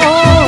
Oh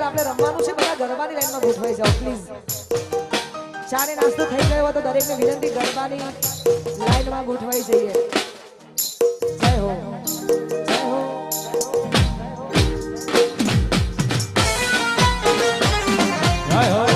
આપણે રમવાનું છે બધા ગરબાની લાઈનમાં ગોઠવાઈ જાઓ પ્લીઝ ચા ને નાસ્તો થઈ ગયો હોય તો દરેકને વિનંતી ગરબાની લાઈનમાં ગોઠવાઈ જઈએ જય હો જય હો જય હો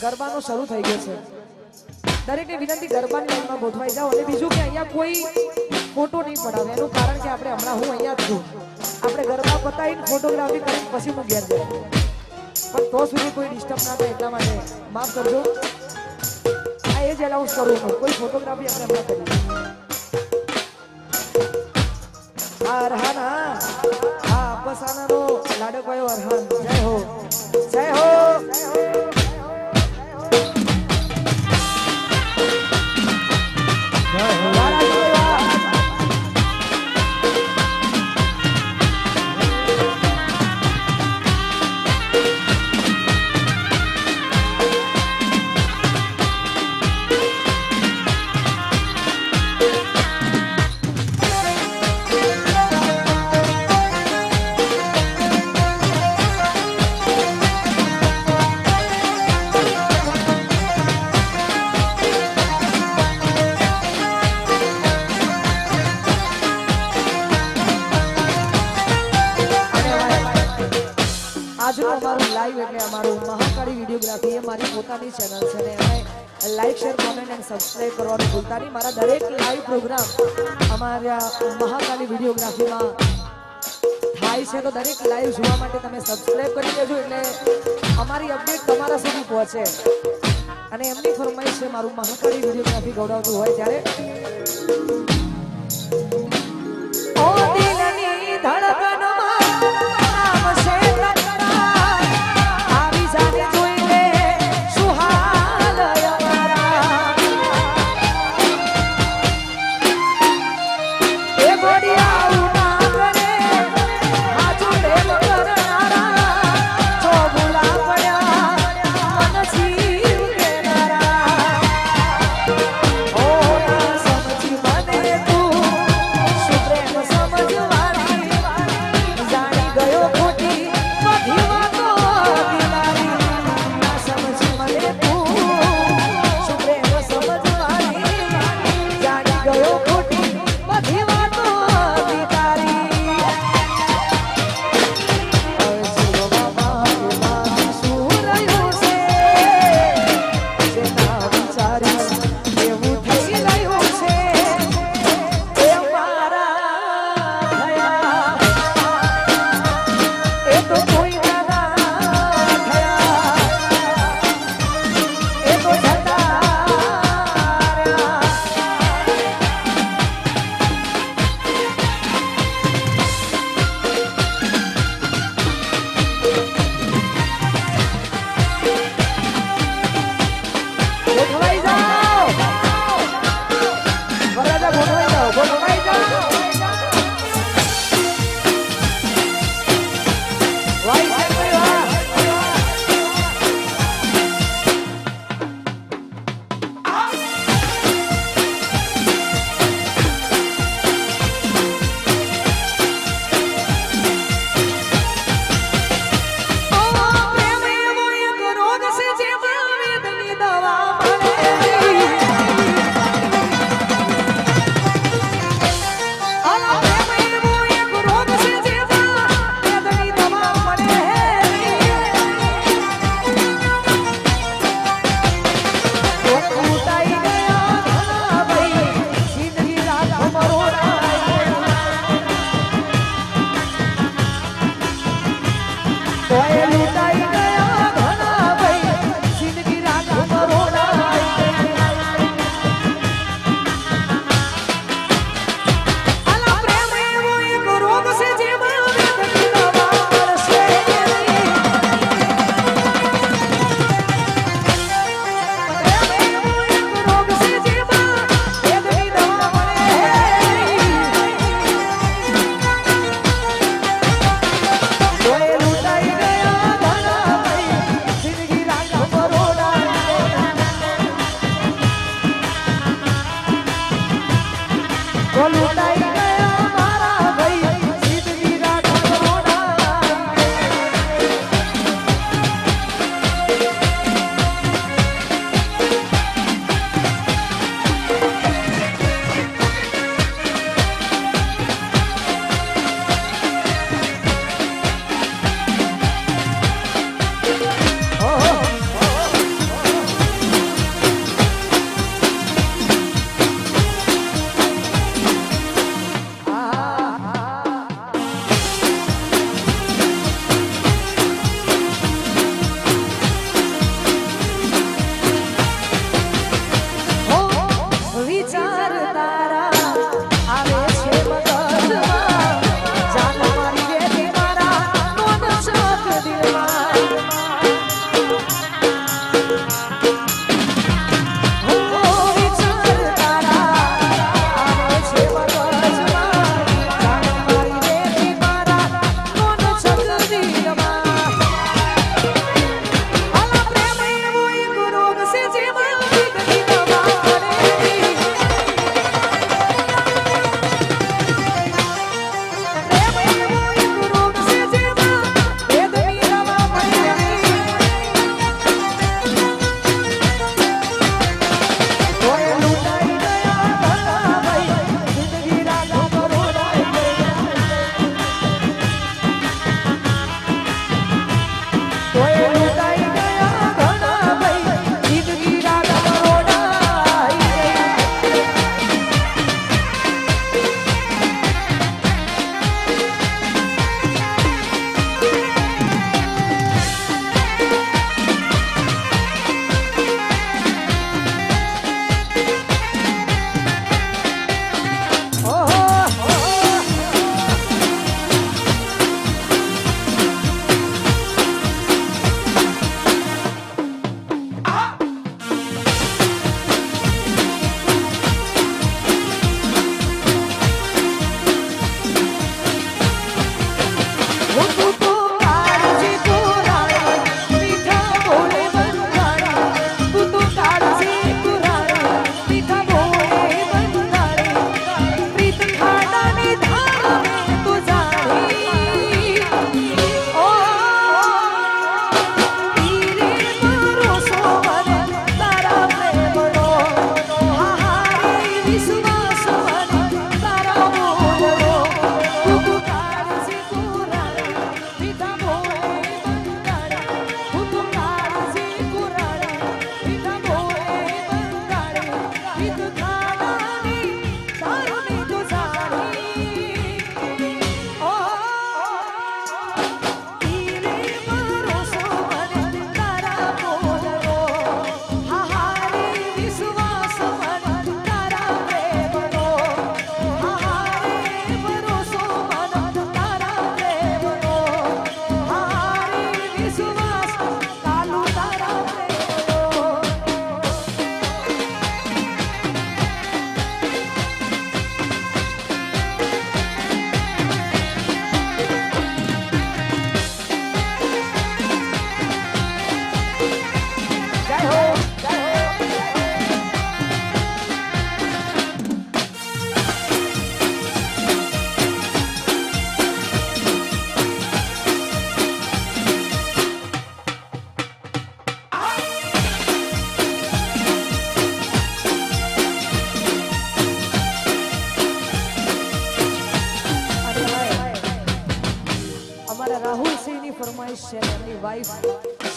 ગરબાનો શરૂ થઈ ગયો છે દરેકને વિનંતી ગરબાની લાઈનમાં ગોઠવાઈ જાઓ અને બીજું કે અહીંયા કોઈ ફોટો નહીં પડાવે એનું કારણ કે આપણે હમણાં હું અહીંયા જ છું આપણે ગરબા પતાવીને ફોટોગ્રાફી કરીને પછી હું ઘેર જઈએ પણ તો સુધી કોઈ ડિસ્ટર્બ ના થાય એટલા માટે માફ કરજો આ એ જ એલાઉન્સ કરું છું કોઈ ફોટોગ્રાફી આપણે હમણાં કરી અરહાના હા પસાનાનો લાડકવાયો અરહાન જય હો જય હો અમારું મહાકાળી વિડીયોગ્રાફી એ મારી પોતાની ચેનલ છે અને એને like share comment and subscribe કરવાનું ભૂલતા નહીં મારા દરેક લાઈવ પ્રોગ્રામ અમારા મહાકાળી વિડીયોગ્રાફીમાં થાય છે તો દરેક લાઈવ જોવા માટે તમે સબસ્ક્રાઇબ કરી દેજો એટલે અમારી અપડેટ તમારા સુધી પહોંચે અને એમની ફરમાઈશ છે મારું મહાકાળી વિડીયોગ્રાફી ગૌરવતું હોય ત્યારે ઓ દિલની ધડકનમાં નામ છે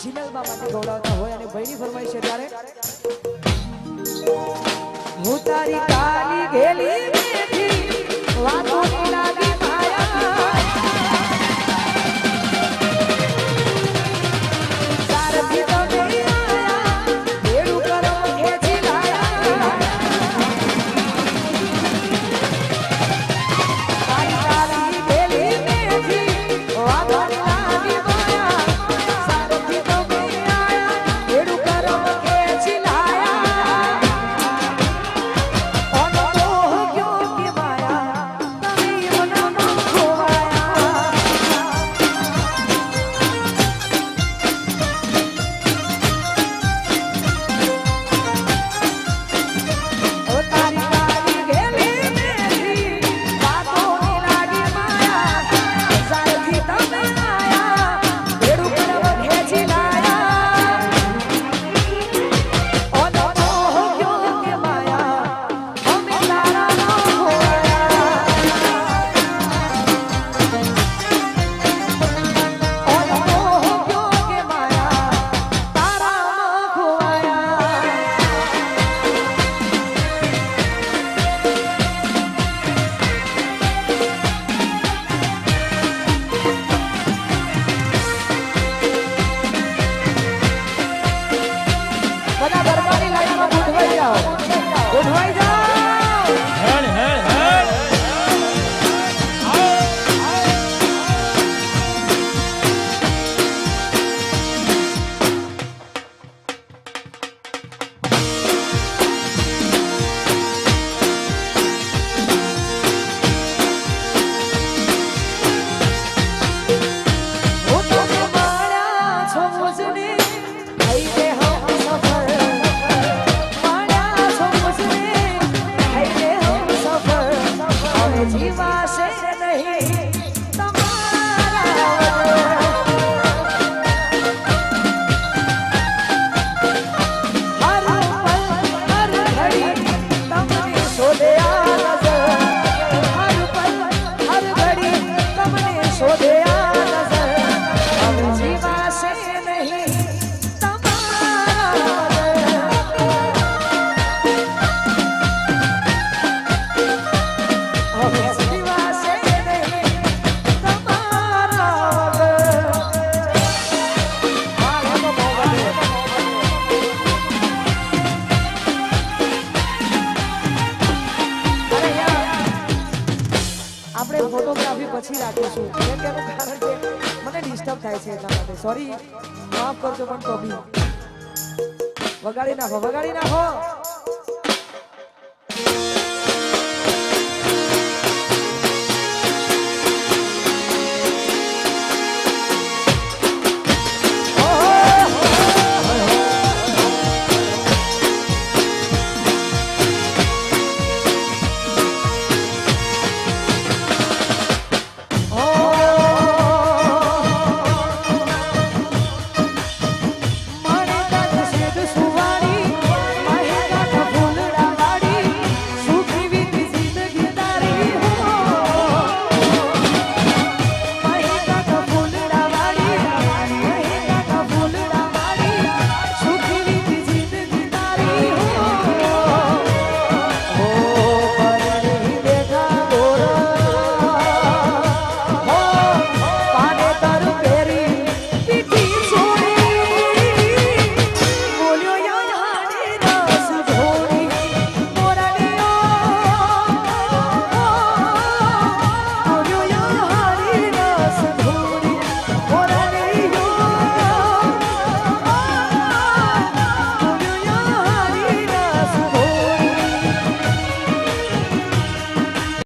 જીનલબા માટે ગૌડાવતા હોય અને ભાઈની ફરમાઈશ છે ત્યારે હું તારી કાલી ઘેલી બેઠી વાતોની લાગી માયા સારથી તો નહીં આયા ભેડું કરો ખેંચી લાયા તારી કાલી ઘેલી બેઠી વાતોની લાગી માયા સારથી તો નહીં આયા ભેડું કરો ખેંચી લાયા ઓનો તો ગયો કે માયા તમે મનમાં ખોવાયા ઓ તારી કાલી ઘેલી બેઠી વાતોની લાગી માયા સારથી તમે આયા ભેડું કરવા ખેંચી લાયા ઓનો તો ગયો કે માયા અમે તારા ન ખોવાયા ઓનો તો ગયો કે માયા તારા ન ખોવાયા બધા દરબારી લાઈનમાં ગોઠવાઈ જાઓ ગોઠવાઈ જાઓ હેડ હેડ હેડ હું તમે માળ્યા છો મુજને થઈ દે હમ સફર માળ્યા છો મુજને થઈ દે હમ સફર હવે જીવાશે નહીં તમારા વગર હર પલ હર ઘડી તમને શોધે આ નજર હર પલ હર ઘડી તમને શોધે આ નજર હવે જીવાશે નહીં તમારા વગર હવે જીવાશે નહીં તમારા વગર હા એનો મોગલ અરે યાર આપણે ફોટોગ્રાફી પછી રાખીશું કેમ કે એનું કારણ કે મને ડિસ્ટર્બ થાય છે એટલા માટે સોરી માફ કરજો પણ તો બી વગાડી નાખો